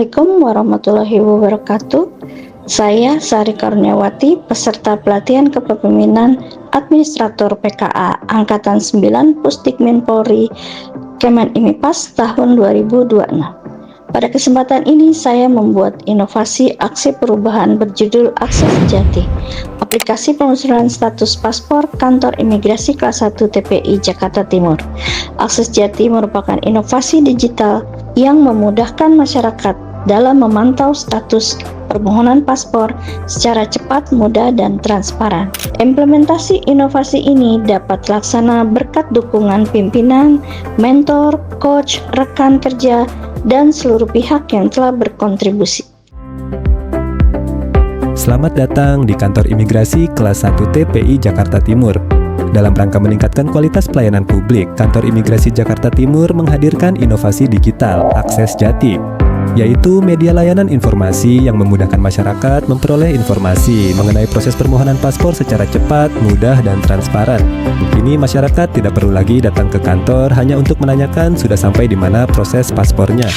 Assalamualaikum warahmatullahi wabarakatuh. Saya Sari Karuniawati, peserta pelatihan kepemimpinan Administrator PKA Angkatan 9 Pusdikmin Polri Kemenimipas tahun 2026. Pada kesempatan ini saya membuat inovasi aksi perubahan berjudul Akses Jati, aplikasi pengusuran status paspor kantor imigrasi kelas 1 TPI Jakarta Timur. Akses Jati merupakan inovasi digital yang memudahkan masyarakat dalam memantau status permohonan paspor secara cepat, mudah, dan transparan. Implementasi inovasi ini dapat dilaksanakan berkat dukungan pimpinan, mentor, coach, rekan kerja, dan seluruh pihak yang telah berkontribusi. Selamat datang di kantor imigrasi kelas 1 TPI Jakarta Timur. Dalam rangka meningkatkan kualitas pelayanan publik, kantor imigrasi Jakarta Timur menghadirkan inovasi digital Akses Jati, yaitu media layanan informasi yang memudahkan masyarakat memperoleh informasi mengenai proses permohonan paspor secara cepat, mudah, dan transparan. Kini masyarakat tidak perlu lagi datang ke kantor hanya untuk menanyakan sudah sampai di mana proses paspornya.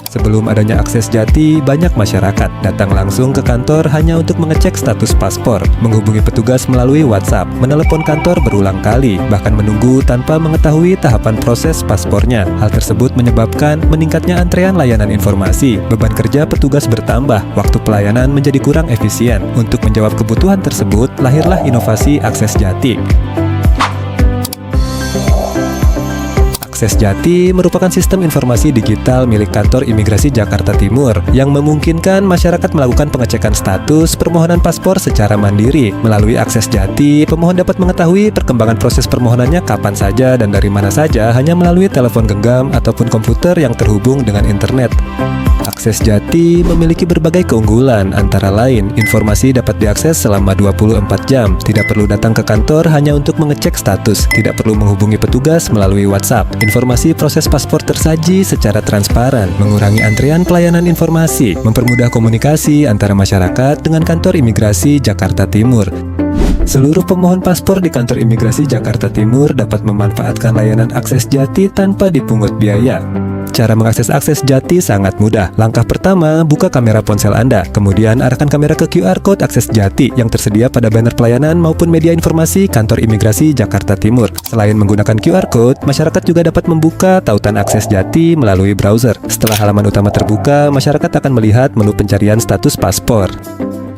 Sebelum adanya Akses Jati, banyak masyarakat datang langsung ke kantor hanya untuk mengecek status paspor, menghubungi petugas melalui WhatsApp, menelepon kantor berulang kali, bahkan menunggu tanpa mengetahui tahapan proses paspornya. Hal tersebut menyebabkan meningkatnya antrean layanan informasi, beban kerja petugas bertambah, waktu pelayanan menjadi kurang efisien. Untuk menjawab kebutuhan tersebut, lahirlah inovasi Akses Jati. Akses Jati merupakan sistem informasi digital milik kantor imigrasi Jakarta Timur yang memungkinkan masyarakat melakukan pengecekan status permohonan paspor secara mandiri. Melalui Akses Jati, pemohon dapat mengetahui perkembangan proses permohonannya kapan saja dan dari mana saja hanya melalui telepon genggam ataupun komputer yang terhubung dengan internet. Akses Jati memiliki berbagai keunggulan, antara lain informasi dapat diakses selama 24 jam, tidak perlu datang ke kantor hanya untuk mengecek status, tidak perlu menghubungi petugas melalui WhatsApp. Informasi proses paspor tersaji secara transparan, mengurangi antrean pelayanan informasi, mempermudah komunikasi antara masyarakat dengan kantor imigrasi Jakarta Timur. Seluruh pemohon paspor di kantor imigrasi Jakarta Timur dapat memanfaatkan layanan Akses Jati tanpa dipungut biaya. Cara mengakses Akses Jati sangat mudah. Langkah pertama, buka kamera ponsel Anda. Kemudian arahkan kamera ke QR Code Akses Jati yang tersedia pada banner pelayanan maupun media informasi kantor imigrasi Jakarta Timur. Selain menggunakan QR Code, masyarakat juga dapat membuka tautan Akses Jati melalui browser. Setelah halaman utama terbuka, masyarakat akan melihat menu pencarian status paspor.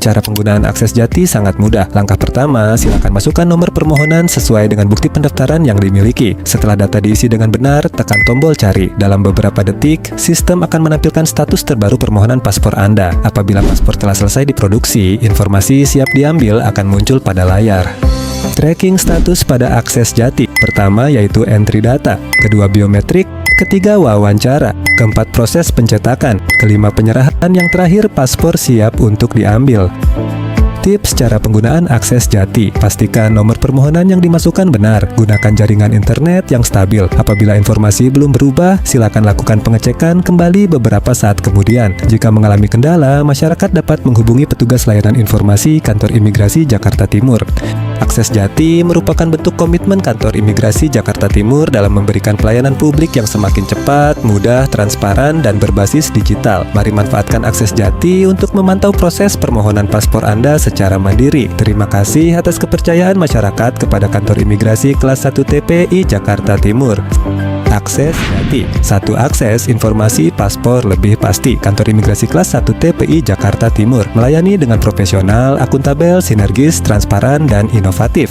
Cara penggunaan Akses Jati sangat mudah. Langkah pertama, silakan masukkan nomor permohonan sesuai dengan bukti pendaftaran yang dimiliki. Setelah data diisi dengan benar, tekan tombol cari. Dalam beberapa detik, sistem akan menampilkan status terbaru permohonan paspor Anda. Apabila paspor telah selesai diproduksi, informasi siap diambil akan muncul pada layar. Tracking status pada Akses Jati. Pertama yaitu entry data, kedua biometrik, ketiga wawancara, keempat proses pencetakan, kelima penyerahan, yang terakhir paspor siap untuk diambil. Tips cara penggunaan Akses Jati. Pastikan nomor permohonan yang dimasukkan benar. Gunakan jaringan internet yang stabil. Apabila informasi belum berubah, silakan lakukan pengecekan kembali beberapa saat kemudian. Jika mengalami kendala, masyarakat dapat menghubungi petugas layanan informasi kantor imigrasi Jakarta Timur. Akses Jati merupakan bentuk komitmen kantor imigrasi Jakarta Timur dalam memberikan pelayanan publik yang semakin cepat, mudah, transparan, dan berbasis digital. Mari manfaatkan Akses Jati untuk memantau proses permohonan paspor Anda secara mandiri. Terima kasih atas kepercayaan masyarakat kepada kantor imigrasi kelas 1 TPI Jakarta Timur. Akses Jati, satu akses informasi paspor lebih pasti. Kantor imigrasi kelas 1 TPI Jakarta Timur melayani dengan profesional, akuntabel, sinergis, transparan, dan inovatif.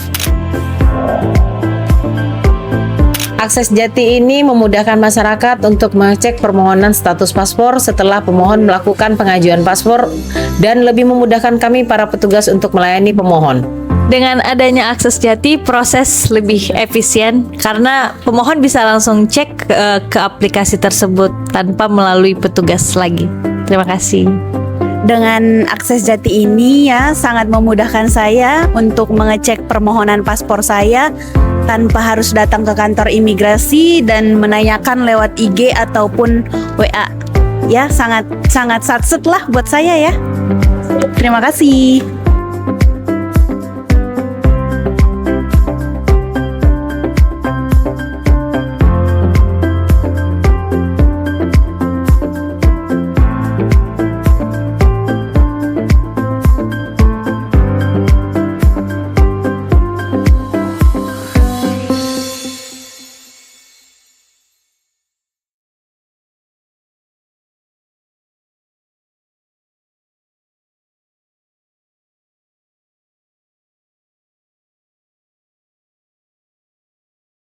Akses Jati ini memudahkan masyarakat untuk mengecek permohonan status paspor setelah pemohon melakukan pengajuan paspor dan lebih memudahkan kami para petugas untuk melayani pemohon. Dengan adanya Akses Jati, proses lebih efisien karena pemohon bisa langsung cek ke aplikasi tersebut tanpa melalui petugas lagi. Terima kasih. Dengan Akses Jati ini ya sangat memudahkan saya untuk mengecek permohonan paspor saya tanpa harus datang ke kantor imigrasi dan menanyakan lewat IG ataupun WA. Ya, sangat satset lah buat saya ya. Terima kasih.